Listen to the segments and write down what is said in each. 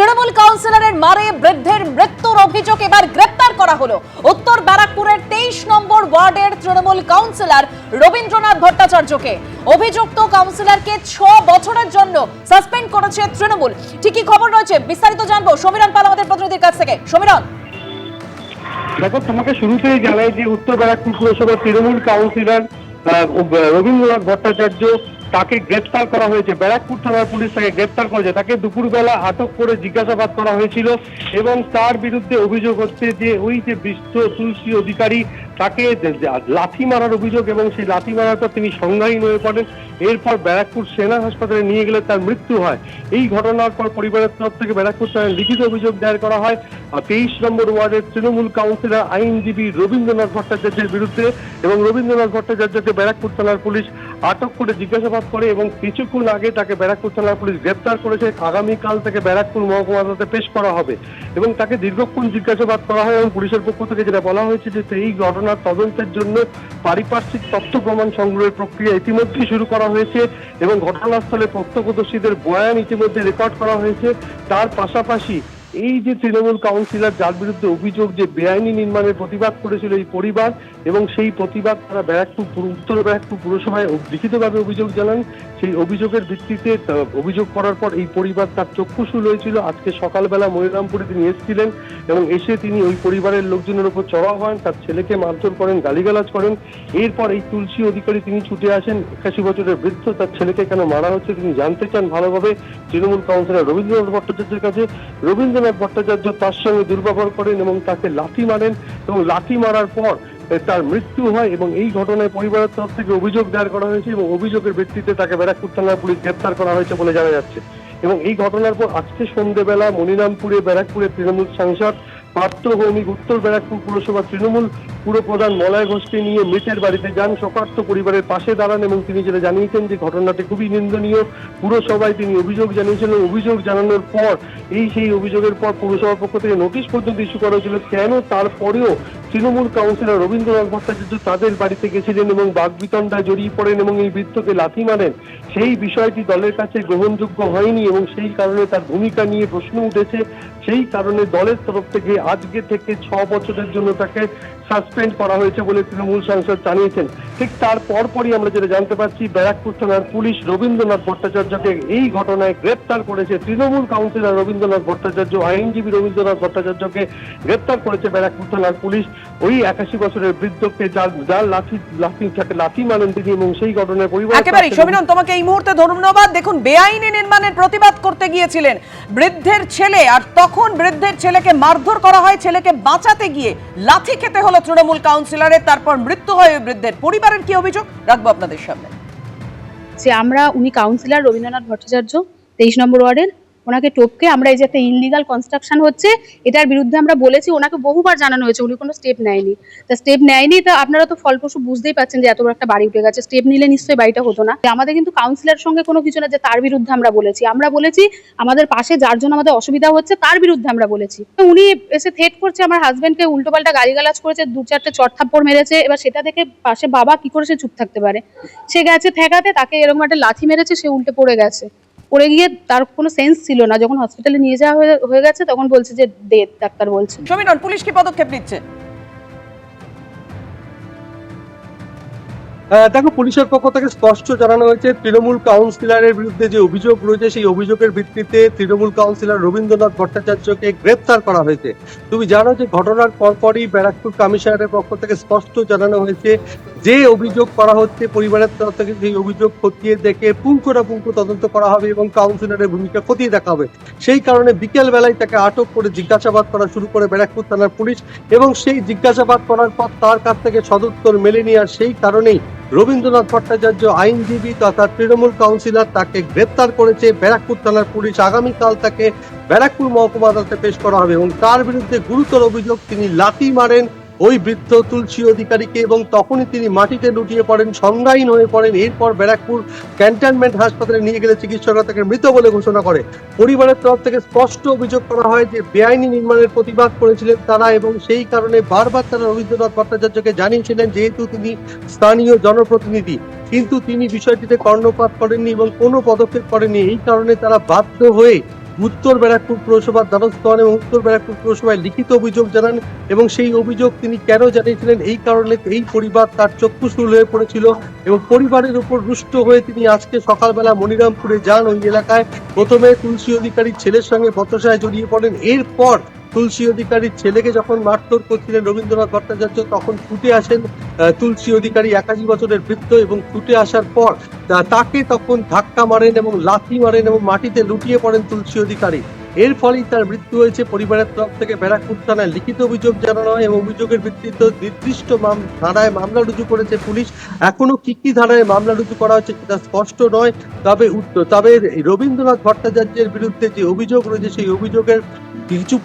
তৃণমূল কাউন্সিলরের মারে বৃদ্ধের মৃত্যুর অভিযোগ এবার গ্রেপ্তার করা হলো। উত্তর ব্যারাকপুরের 23 নম্বর ওয়ার্ডের তৃণমূল কাউন্সিলর রবীন্দ্রনাথ ভট্টাচার্যকে অভিযুক্ত কাউন্সিলরকে 6 বছরের জন্য সাসপেন্ড করেছে তৃণমূল। ঠিকই খবর রয়েছে, বিস্তারিত জানবো সমীরণ পাল আমাদের প্রতিনিধির কাছ থেকে। সমীরণ, দেখো, তোমাকে শুরুতেই জানাই যে উত্তর ব্যারাকপুর পুরসভার তৃণমূল কাউন্সিলর রবীন্দ্রনাথ ভট্টাচার্য তাকে গ্রেপ্তার করা হয়েছে। ব্যারাকপুর থানার পুলিশ তাকে গ্রেপ্তার করেছে। তাকে দুপুরবেলা আটক করে জিজ্ঞাসাবাদ করা হয়েছিল এবং তার বিরুদ্ধে অভিযোগ হচ্ছে যে ওই যে বৃদ্ধ তুলসী অধিকারী তাকে লাথি মারার অভিযোগ, এবং সেই লাথি মারার পর তিনি সংজ্ঞাহীন হয়ে পড়েন। এরপর ব্যারাকপুর সেনা হাসপাতালে নিয়ে গেলে তার মৃত্যু হয়। এই ঘটনার পর পরিবারের তরফ থেকে ব্যারাকপুর থানায় লিখিত অভিযোগ দায়ের করা হয় 23 নম্বর ওয়ার্ডের তৃণমূল কাউন্সিলর আইনজীবী রবীন্দ্রনাথ ভট্টাচার্যের বিরুদ্ধে, এবং রবীন্দ্রনাথ ভট্টাচার্যকে ব্যারাকপুর থানার পুলিশ আটক করে জিজ্ঞাসাবাদ করে এবং কিছুক্ষণ আগে তাকে ব্যারাকপুর থানার পুলিশ গ্রেপ্তার করেছে। আগামীকাল তাকে ব্যারাকপুর মহকুমা আদালতে পেশ করা হবে এবং তাকে দীর্ঘক্ষণ জিজ্ঞাসাবাদ করা হয়। এবং পুলিশের পক্ষ থেকে যেটা বলা হয়েছে যে এই ঘটনার তদন্তের জন্য পারিপার্শ্বিক তথ্য প্রমাণ সংগ্রহের প্রক্রিয়া ইতিমধ্যেই শুরু করা হয়েছে এবং ঘটনাস্থলে প্রত্যক্ষদর্শীদের বয়ান ইতিমধ্যে রেকর্ড করা হয়েছে। তার পাশাপাশি এই যে তৃণমূল কাউন্সিলর যার বিরুদ্ধে অভিযোগ যে বেআইনি নির্মাণের প্রতিবাদ করেছিল এই পরিবার, এবং সেই প্রতিবাদ তারা উত্তর ব্যারাকপুর পুরসভায় লিখিতভাবে অভিযোগ জানান। সেই অভিযোগের ভিত্তিতে অভিযোগ করার পর এই পরিবার তার চক্ষুশূল হয়েছিল। আজকে সকালবেলা মনিরামপুরে তিনি এসেছিলেন এবং এসে তিনি ওই পরিবারের লোকজনের উপর চড়াও হন, তার ছেলেকে মারধর করেন, গালিগালাজ করেন। এরপর এই তুলসী অধিকারী তিনি ছুটে আসেন। 81 বছরের বৃদ্ধ, তার ছেলেকে কেন মারা হচ্ছে তিনি জানতে চান ভালোভাবে তৃণমূল কাউন্সিলর রবীন্দ্রনাথ ভট্টাচার্যের কাছে। রবীন্দ্রনাথ ভট্টাচার্য তার সঙ্গে দুর্ব্যবহার করেন এবং তাকে লাথি মারেন, এবং লাথি মারার পর তার মৃত্যু হয়। এবং এই ঘটনায় পরিবারের তরফ থেকে অভিযোগ দায়ের করা হয়েছে এবং অভিযোগের ভিত্তিতে তাকে ব্যারাকপুর থানার পুলিশ গ্রেপ্তার করা হয়েছে বলে জানা যাচ্ছে। এবং এই ঘটনার পর আজকে সন্ধ্যেবেলা মনিরামপুরে ব্যারাকপুরের তৃণমূল সাংসদ পার্থ ভৌমিক উত্তর ব্যারাকপুর পুরসভা তৃণমূল পুরপ্রধান মলয় ঘোষকে নিয়ে মৃতের বাড়িতে যান, শোকার্ত পরিবারের পাশে দাঁড়ান এবং তিনি যেটা জানিয়েছেন যে ঘটনাটি খুবই নিন্দনীয়। পুরসভায় তিনি অভিযোগ জানিয়েছিলেন। অভিযোগ জানানোর পর সেই অভিযোগের পর পুরসভার পক্ষ থেকে নোটিশ পর্যন্ত ইস্যু করা হয়েছিল। কেন তারপরেও তৃণমূল কাউন্সিলর রবীন্দ্রনাথ ভট্টাচার্য তাদের বাড়িতে গেছিলেন এবং বাগবিতণ্ডায় জড়িয়ে পড়েন এবং এই বৃদ্ধকে লাথি মারেন, সেই বিষয়টি দলের কাছে গ্রহণযোগ্য হয়নি এবং সেই কারণে তার ভূমিকা নিয়ে প্রশ্ন উঠেছে। সেই কারণে দলের তরফ থেকে আজকে থেকে 6 বছরের জন্য তাকে সাসপেন্ড করা হয়েছে বলে তৃণমূল সাংসদ জানিয়েছেন। ঠিক তার পরপরই আমরা যেটা জানতে পারছি, ব্যারাকপুর থানার পুলিশ রবীন্দ্রনাথ ভট্টাচার্যকে এই ঘটনায় গ্রেপ্তার করেছে। তৃণমূল কাউন্সিলর রবীন্দ্রনাথ ভট্টাচার্য, আইনজীবী রবীন্দ্রনাথ ভট্টাচার্যকে গ্রেপ্তার করেছে ব্যারাকপুর থানার পুলিশ। ওই 81 বছরের বৃদ্ধকে যার লাথি মারেন তিনি, এবং সেই ঘটনায় পরিবার একেবারেই সমীরণ, তোমাকে এই মুহূর্তে ধন্যবাদ। দেখুন, বেআইনি নির্মাণের প্রতিবাদ করতে গিয়েছিলেন বৃদ্ধের ছেলে, আর তখন বৃদ্ধের ছেলেকে মারধর করা হয়। ছেলেকে বাঁচাতে গিয়ে লাথি খেতে হলো তৃণমূল কাউন্সিলরের, তারপর মৃত্যু হয় ওই বৃদ্ধের। পরিবারের কি অভিযোগ রাখবো আপনাদের সামনে। যে উনি কাউন্সিলর রবীন্দ্রনাথ ভট্টাচার্য 23 নম্বর ওয়ার্ডের, ওনাকে টপকে আমরা এই যে একটা ইনলিগাল কনস্ট্রাকশন হচ্ছে এটার বিরুদ্ধে আমরা বলেছি। ওনাকে বহুবার জানানো হয়েছে, উনি কোনো স্টেপ নেয়নি। তা স্টেপ নেয়নি, তা আপনারা তো ফলপ্রসূ বুঝতেই পাচ্ছেন যে এত বড় একটা বাড়ি উঠে গেছে। স্টেপ নিলে নিশ্চয়ই বাড়িটা হতো না। আমাদের কিন্তু কাউন্সিলর সঙ্গে কোনো কিছু না যে তার বিরুদ্ধে আমরা বলেছি আমাদের পাশে যার জন্য আমাদের অসুবিধা হচ্ছে তার বিরুদ্ধে আমরা বলেছি। উনি এসে থ্রেট করছে আমার হাজবেন্ডকে, উল্টোপাল্টা গালিগালাজ করেছে, 2-4টে চড়থাপ্পড় মেরেছে। এবার সেটা দেখে পাশে বাবা কি করে সে চুপ থাকতে পারে, সে গেছে ঠেকাতে, তাকে এরকম একটা লাথি মেরেছে, সে উল্টে পড়ে গেছে। পড়ে গিয়ে তার কোনো সেন্স ছিল না। যখন হসপিটালে নিয়ে যাওয়া হয়ে গেছে তখন বলছে যে ডেথ, ডাক্তার বলছে। সমীরণ, পুলিশ কি পদক্ষেপ নিচ্ছে? দেখো, পুলিশের পক্ষ থেকে স্পষ্ট জানানো হয়েছে তৃণমূল কাউন্সিলরের বিরুদ্ধে যে অভিযোগ রয়েছে সেই অভিযোগের ভিত্তিতে তৃণমূল কাউন্সিলর রবীন্দ্রনাথ ভট্টাচার্যকে গ্রেপ্তার করা হয়েছে। তুমি জানো যে ঘটনার পরপরই ব্যারাকপুর কমিশনারের পক্ষ থেকে স্পষ্ট জানানো হয়েছে যে অভিযোগ করা হচ্ছে পরিবারের তরফ থেকে সেই অভিযোগ খতিয়ে দেখে পুঙ্খানুপুঙ্খ তদন্ত করা হবে এবং কাউন্সিলরের ভূমিকা খতিয়ে দেখা হবে। সেই কারণে বিকেল বেলায় তাকে আটক করে জিজ্ঞাসাবাদ করা শুরু করে ব্যারাকপুর থানার পুলিশ, এবং সেই জিজ্ঞাসাবাদ করার পর তার কাছ থেকে সদুত্তর মেলেনি। আর সেই কারণেই রবীন্দ্রনাথ ভট্টাচার্য আইনজীবী তথা তৃণমূল কাউন্সিলর তাকে গ্রেপ্তার করেছে ব্যারাকপুর থানার পুলিশ। আগামীকাল তাকে ব্যারাকপুর মহকুমা আদালতে পেশ করা হবে এবং তার বিরুদ্ধে গুরুতর অভিযোগ তিনি লাথি মারেন ওই বৃদ্ধ তুলসী অধিকারীকে, এবং তখনই তিনি মাটিতে লুটিয়ে পড়েন, সংজ্ঞাহীন হয়ে পড়েন। এরপর ব্যারাকপুর ক্যান্টনমেন্ট হাসপাতালে নিয়ে গেলে চিকিৎসকরা তাকে মৃত বলে ঘোষণা করে। পরিবারের তরফ থেকে স্পষ্ট অভিযোগ করা হয় যে বেআইনি নির্মাণের প্রতিবাদ করেছিলেন তারা, এবং সেই কারণে বারবার তারা রবীন্দ্রনাথ ভট্টাচার্যকে জানিয়েছিলেন যেহেতু তিনি স্থানীয় জনপ্রতিনিধি, কিন্তু তিনি বিষয়টিতে কর্ণপাত করেননি এবং কোনো পদক্ষেপ করেননি। এই কারণে তারা বাধ্য হয়ে উত্তর ব্যারাকপুর পুরসভার দ্বারস্থ হন এবং উত্তর ব্যারাকপুর পুরসভায় লিখিত অভিযোগ জানান এবং সেই অভিযোগ তিনি কেন জানিয়েছিলেন এই কারণে এই পরিবার তার চক্ষুশূল হয়ে পড়েছিল এবং পরিবারের উপর রুষ্ট হয়ে তিনি আজকে সকালবেলা মনিরামপুরে যান। ওই এলাকায় প্রথমে তুলসী অধিকারীর ছেলের সঙ্গে বচসায় জড়িয়ে পড়েন। এরপর তুলসী অধিকারীর ছেলেকে যখন মারধর করছিলেন রবীন্দ্রনাথ ভট্টাচার্য তখন ছুটে আসেন তুলসী অধিকারী 81 বছরের বৃদ্ধ এবং ছুটে আসার পর তাকে তখন ধাক্কা মারেন এবং লাথি মারেন এবং মাটিতে লুটিয়ে পড়েন তুলসী অধিকারী। এর ফলেই তার মৃত্যু হয়েছে। পরিবারের তরফ থেকে ব্যারাকপুর থানায় লিখিত অভিযোগ জানানো হয় এবং অভিযোগের ভিত্তিতে নির্দিষ্ট ধারায় মামলা রুজু করেছে পুলিশ। এখনো কি ধারায় মামলা রুজু করা হচ্ছে সেটা স্পষ্ট নয়, তবে রবীন্দ্রনাথ ভট্টাচার্যের বিরুদ্ধে যে অভিযোগ রয়েছে সেই অভিযোগের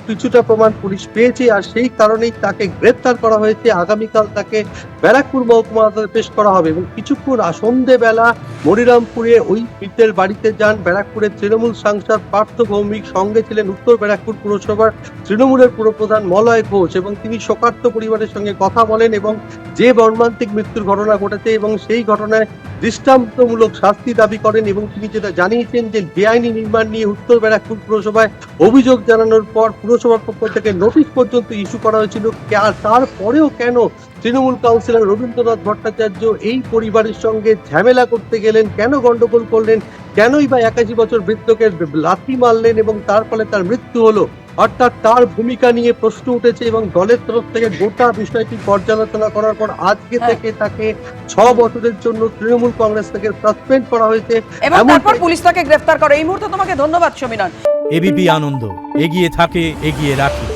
কিছুটা প্রমাণ পুলিশ পেয়েছে আর সেই কারণেই তাকে গ্রেফতার করা হয়েছে। আগামীকাল তাকে ব্যারাকপুর মহকুমা আদালতে পেশ করা হবে এবং কিছুক্ষণ সন্ধ্যেবেলা মনিরামপুরে ওই বৃদ্ধের বাড়িতে যান ব্যারাকপুরের তৃণমূল সাংসদ পার্থ ভৌমিক। সঙ্গে ছিলেন উত্তর ব্যারাকপুর পুরসভার তৃণমূলের পুরপ্রধান মলয় ঘোষ এবং তিনি শোকার্ত পরিবারের সঙ্গে কথা বলেন এবং যে মর্মান্তিক মৃত্যুর ঘটনা ঘটেছে এবং সেই ঘটনায় দৃষ্টান্তমূলক শাস্তি দাবি করেন এবং তিনি যেটা জানিয়েছেন যে বেআইনি নির্মাণ নিয়ে উত্তর ব্যারাকপুর পুরসভায় অভিযোগ জানানোর পর পুরসভার পক্ষ থেকে নোটিশ পর্যন্ত ইস্যু করা হয়েছিল। তারপরেও কেন তৃণমূল কাউন্সিলর রবীন্দ্রনাথ ভট্টাচার্য এই পরিবারের সঙ্গে ঝামেলা করতে গেলেন, কেন গন্ডগোল করলেন, কেনই বা 81 বছর বৃদ্ধকে লাথি মারলেন এবং তার ফলে তার মৃত্যু হলো, অর্থাৎ তার ভূমিকা নিয়ে প্রশ্ন উঠেছে এবং দলের তরফ থেকে গোটা বিষয়টি পর্যালোচনা করার পর আজকে থেকে তাকে 6 বছরের জন্য তৃণমূল কংগ্রেস থেকে সাসপেন্ড করা হয়েছে এবং তারপর পুলিশ তাকে গ্রেফতার করে। এই মুহূর্তে তোমাকে ধন্যবাদ সমীরণ। এবিপি আনন্দ এগিয়ে থাকে, এগিয়ে রাখে।